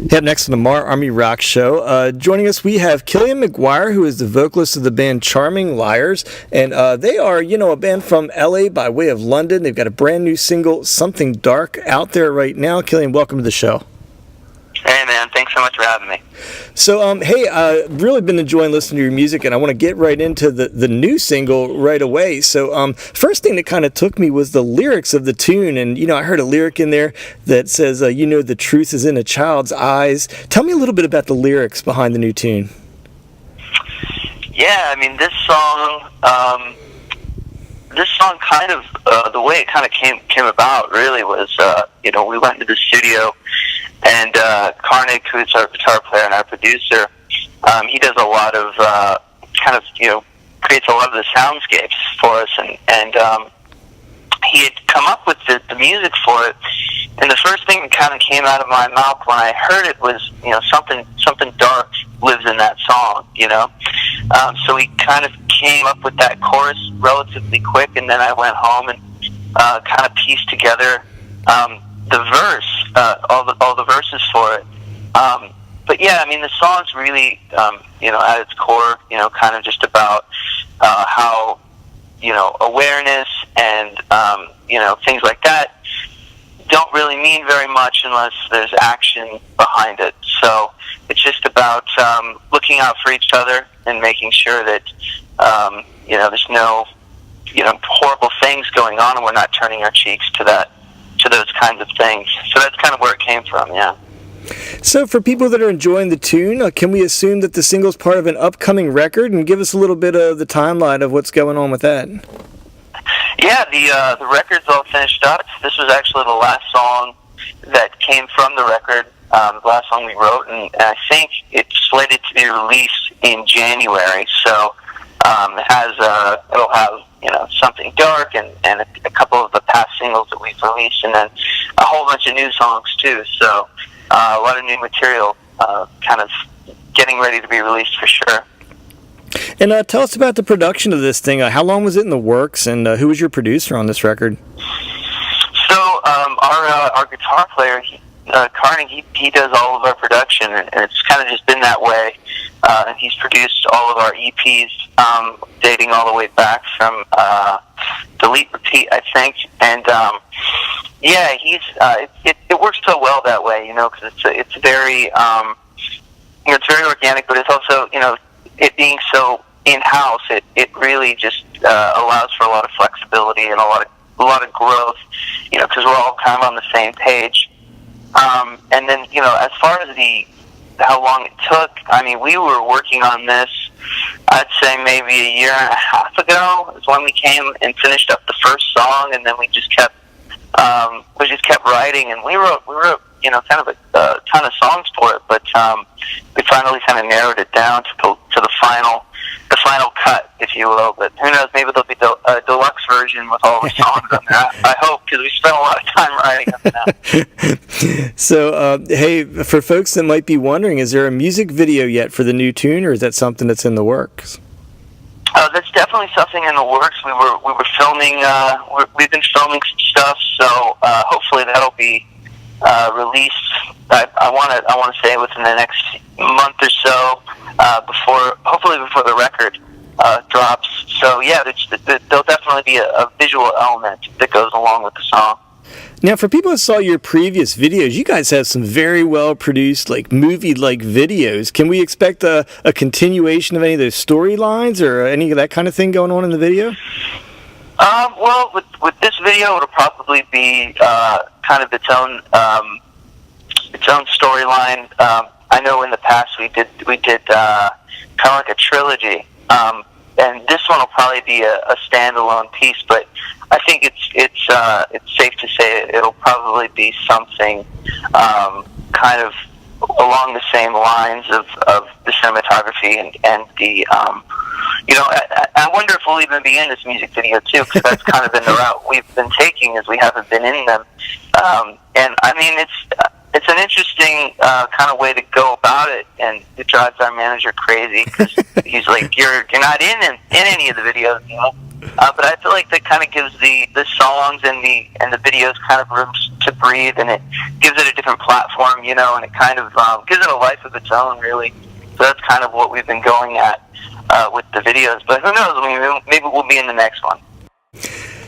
Hey, up next on the Mar Army Rock Show, joining us we have Killian McGuire, who is the vocalist of the band Charming Liars, and they are, a band from LA by way of London. They've got a brand new single, Something Dark, out there right now. Killian, welcome to the show. Hey man, thanks so much for having me. So, hey, really been enjoying listening to your music, and I want to get right into the new single right away. So, first thing that kind of took me was the lyrics of the tune, and I heard a lyric in there that says, the truth is in a child's eyes. Tell me a little bit about the lyrics behind the new tune. Yeah, I mean, this song kind of, the way it kind of came about really was, we went into the studio, and Karnik, who's our guitar player and our producer, he does a lot of creates a lot of the soundscapes for us, and he had come up with the music for it. And the first thing that kind of came out of my mouth when I heard it was, something dark lives in that song, So we kind of came up with that chorus relatively quick, and then I went home and kind of pieced together the verse, all the verses for it. But yeah, I mean, the song's really, at its core, kind of just about how, awareness and, things like that don't really mean very much unless there's action behind it. So it's just about looking out for each other and making sure that, there's no, horrible things going on, and we're not turning our cheeks to those kinds of things. So that's kind of where it came from, yeah. So for people that are enjoying the tune, can we assume that the single's part of an upcoming record? And give us a little bit of the timeline of what's going on with that. Yeah, the record's all finished up. This was actually the last song that came from the record, the last song we wrote, and I think it's slated to be released in January. So it'll have Something Dark and a couple of the past singles that we've released, and then a whole bunch of new songs too. So a lot of new material kind of getting ready to be released for sure. And tell us about the production of this thing. How long was it in the works, and who was your producer on this record? So our guitar player, Karnik, he does all of our production, and it's kind of just been that way. And he's produced all of our EPs, dating all the way back from Delete Repeat, I think. And yeah, it works so well that way, because it's very it's very organic, but it's also it being so in-house, it really just allows for a lot of flexibility and a lot of growth, because we're all kind of on the same page. And then as far as how long it took, I mean, we were working on this, I'd say maybe a year and a half ago is when we came and finished up the first song, and then we just kept writing, and we wrote kind of a ton of songs for it, but we finally kind of narrowed it down to the final cut, if you will. But who knows, maybe there'll be a deluxe version with all the songs on there. I hope, because we spent a lot of time writing them now. So, hey, for folks that might be wondering, is there a music video yet for the new tune, or is that something that's in the works? That's definitely something in the works. We were filming. We've been filming some stuff, so hopefully that'll be released. I want to say within the next month or so, hopefully before the record drops. So yeah, there'll definitely be a visual element that goes along with the song. Now, for people that saw your previous videos, you guys have some very well-produced, movie-like videos. Can we expect a continuation of any of those storylines or any of that kind of thing going on in the video? Well, with this video, it'll probably be kind of its own storyline. I know in the past we did kind of like a trilogy, and this one will probably be a standalone piece. But I think it's safe to say it'll probably be something kind of along the same lines of the cinematography and the I wonder if we'll even be in this music video too, because that's kind of been the route we've been taking, as we haven't been in them. And I mean, it's an interesting kind of way to go about it, and it drives our manager crazy, because he's like, you're not in any of the videos, But I feel like that kind of gives the songs and the videos kind of to breathe, and it gives it a different platform, you know, and it kind of gives it a life of its own, really. So that's kind of what we've been going at with the videos. But who knows? I mean, maybe we'll be in the next one.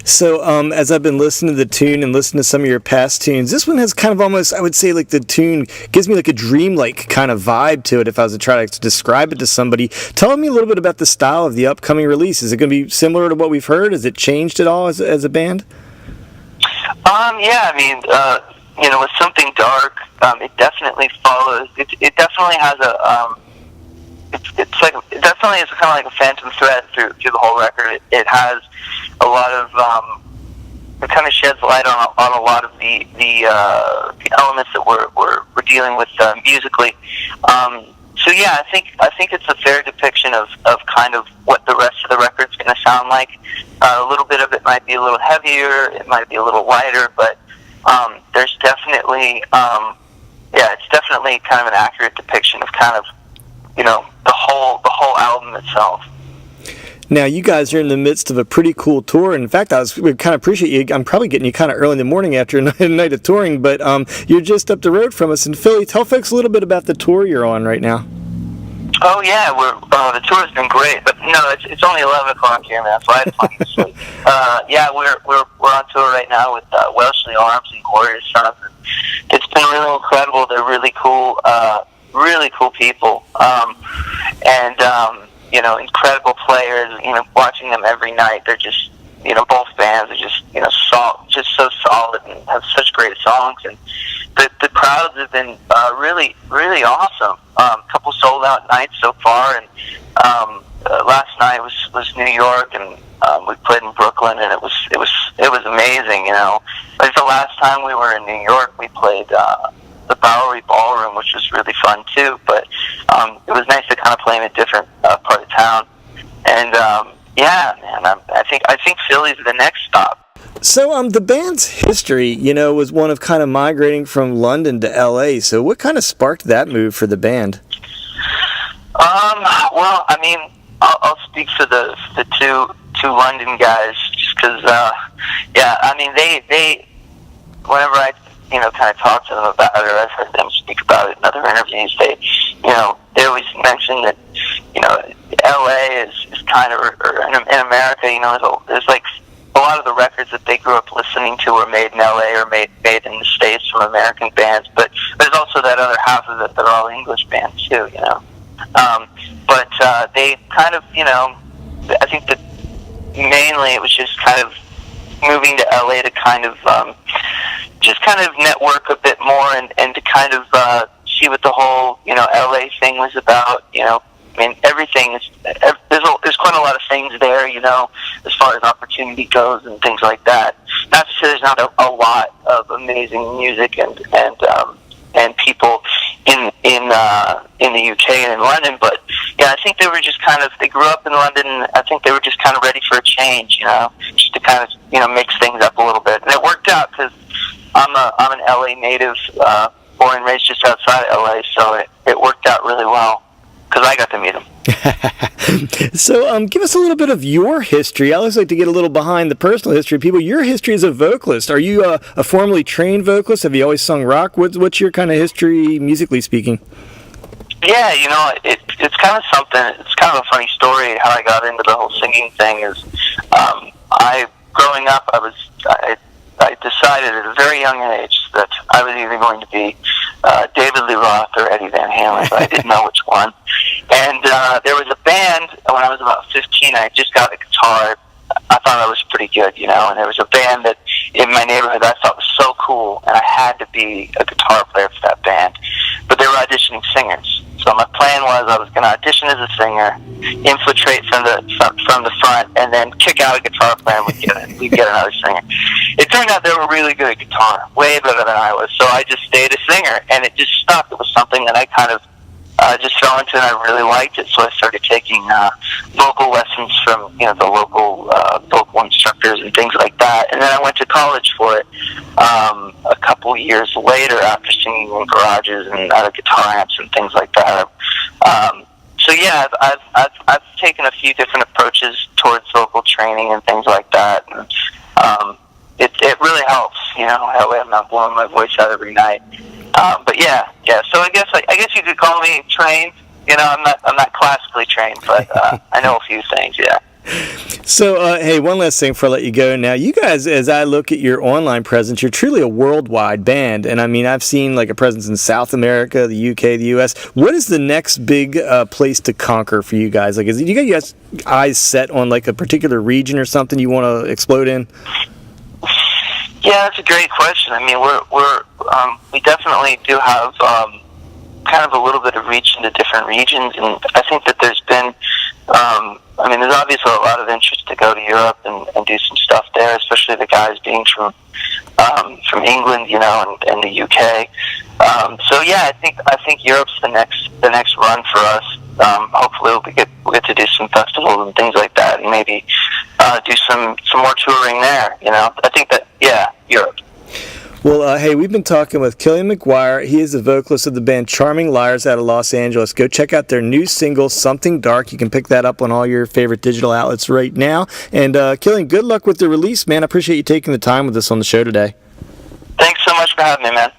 So, as I've been listening to the tune and listening to some of your past tunes, this one has kind of almost, I would say, like the tune gives me like a dreamlike kind of vibe to it if I was to try to describe it to somebody. Tell me a little bit about the style of the upcoming release. Is it going to be similar to what we've heard? Has it changed at all as a band? Yeah, I mean, you know, with Something Dark, it definitely follows, it definitely has a, it's like, it definitely is kind of like a phantom thread through the whole record. It has a lot of, it kind of sheds light on a lot of the elements that we're dealing with musically. So yeah, I think it's a fair depiction of kind of what the rest of the record's going to sound like. A little bit of it might be a little heavier, it might be a little lighter, but there's definitely, it's definitely kind of an accurate depiction of kind of, you know, the whole album itself. Now, you guys are in the midst of a pretty cool tour. In fact, we kind of appreciate you. I'm probably getting you kind of early in the morning after a night of touring, but you're just up the road from us in Philly. Tell folks a little bit about the tour you're on right now. Oh yeah, the tour's been great, but no, it's only 11 o'clock here, man, so I have plenty to sleep. Yeah, we're on tour right now with Welshly Arms and Glorious Sons. It's been really incredible. They're really cool people, and you know, incredible players. You know, watching them every night, they're just, you know, both bands are just, you know, just so solid and have such great songs, and the crowds have been really awesome. A couple sold out nights so far, and last night was New York, and we played in Brooklyn, and it was amazing. You know, like the last time we were in New York, we played the Bowery Ballroom, which was really fun too. But it was nice to kind of play in a different part of town, and yeah, man, I think Philly's the next stop. So, the band's history, you know, was one of kind of migrating from London to L.A. So, what kind of sparked that move for the band? Well, I mean, I'll speak for the two London guys, just because, yeah, I mean, they, whenever I, you know, kind of talk to them about it, or I've heard them speak about it in other interviews, they always mention that, you know, L.A. is kind of, or in America, you know, there's like a lot of the records that they grew up listening to were made in L.A. or made in the States from American bands, but there's also that other half of it that are all English bands too, you know. But they kind of, you know, I think that mainly it was just kind of moving to L.A. to kind of just kind of network a bit more and to kind of see what the whole, you know, L.A. thing was about, you know. I mean, everything is, there's quite a lot of things there, you know, as far as opportunity goes and things like that. Not to say there's not a lot of amazing music and people in the UK and in London, but yeah, I think they were just kind of, they grew up in London, and I think they were just kind of ready for a change, you know, just to kind of, you know, mix things up a little bit. And it worked out because I'm an LA native, born and raised just outside of LA, so it worked out really well, because I got to meet him. So, give us a little bit of your history. I always like to get a little behind the personal history of people. Your history as a vocalist. Are you a formally trained vocalist? Have you always sung rock? What's your kind of history, musically speaking? Yeah, you know, it's kind of something. It's kind of a funny story how I got into the whole singing thing. Is growing up, I decided at a very young age that I was either going to be David Lee Roth or Eddie Van Halen, but I didn't know which one. And there was a band, when I was about 15, I just got a guitar. I thought I was pretty good, you know, and there was a band that in my neighborhood I thought was so cool, and I had to be a guitar player for that band. But they were auditioning singers. So my plan was I was going to audition as a singer, infiltrate from the front, and then kick out a guitar player, and we'd get another singer. It turned out they were really good at guitar, way better than I was. So I just stayed a singer, and it just stuck. It was something that I kind of just fell into, and I really liked it. So I started taking vocal lessons from, you know, the local vocal instructors and things like that. And then I went to college for it a couple years later, after singing in garages and out of guitar amps and things like that. So yeah, I've taken a few different approaches towards vocal training and things like that. And, it really helps. That way I'm not blowing my voice out every night. But yeah. So I guess you could call me trained. I'm not classically trained, but I know a few things. Yeah. So, hey, one last thing before I let you go. Now, you guys, as I look at your online presence, you're truly a worldwide band. And I mean, I've seen like a presence in South America, the UK, the US. What is the next big place to conquer for you guys? Like, you guys eyes set on like a particular region or something you want to explode in? Yeah, that's a great question. I mean, we definitely do have kind of a little bit of reach into different regions, and I think that there's been, there's obviously a lot of interest to go to Europe and do some stuff there, especially the guys being from England, and the UK. So yeah, I think Europe's the next run for us. Hopefully we'll get to do some festivals and things like that, and maybe do some more touring there. I think that Europe. Well, hey, we've been talking with Killian McGuire. He is the vocalist of the band Charming Liars out of Los Angeles. Go check out their new single, Something Dark. You can pick that up on all your favorite digital outlets right now. And Killian, good luck with the release, man. I appreciate you taking the time with us on the show today. Thanks so much for having me, man.